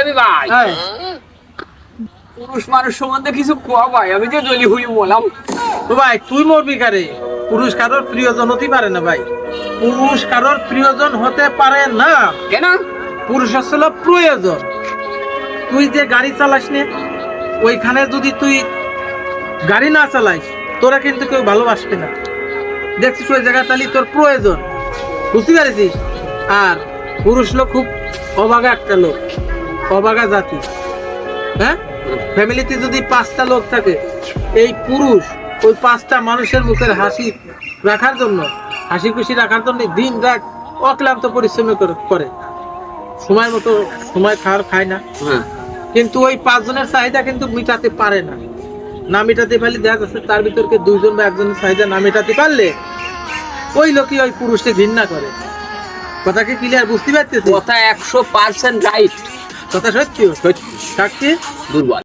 AB ভাই পুরুষ মানুষ সম্বন্ধে কিছু কোয়া ভাই, আমি যে জলি হুই বললাম। তো ভাই তুই মরবি কারে? পুরুষ কারোর প্রিয়জন হতে পারে না ভাই, পুরুষ কারোর প্রিয়জন হতে পারে না। কেন? পুরুষ আসলে প্রয়োজন। তুই যে গাড়ি চালাস নে, ওইখানে যদি তুই গাড়ি না চালাইস তোরা কিন্তু কেউ ভালোবাসবে না। দেখছিস ওই জায়গা তালি তোর প্রয়োজন, বুঝতে পারছিস? আর পুরুষ লোক খুব অবাগা একটা লোক, অবাগা জাতি। হ্যাঁ, ফ্যামিলিতে যদি 5টা লোক থাকে, এই পুরুষ ওই 5টা মানুষের মুখের হাসি রাখার জন্য, হাসি খুশি রাখার জন্য দিন রাত অক্লান্ত পরিশ্রম করে। সময় মতো সময় খায় না, কিন্তু ওই 5 জনের চাহিদা কিন্তু মিটাতে পারে না। না মেটাতে পারলে দেখা যাচ্ছে তার ভিতরকে 2 জন বা 1 জনের চাহিদা না মেটাতে পারলে ওই লোকই ওই পুরুষকে ঘৃণা করে। কথা কি ক্লিয়ার বুঝতে পারতেছিস? কথা 100% রাইট। কথা সত্যি, সাক্ষী দুর্বল।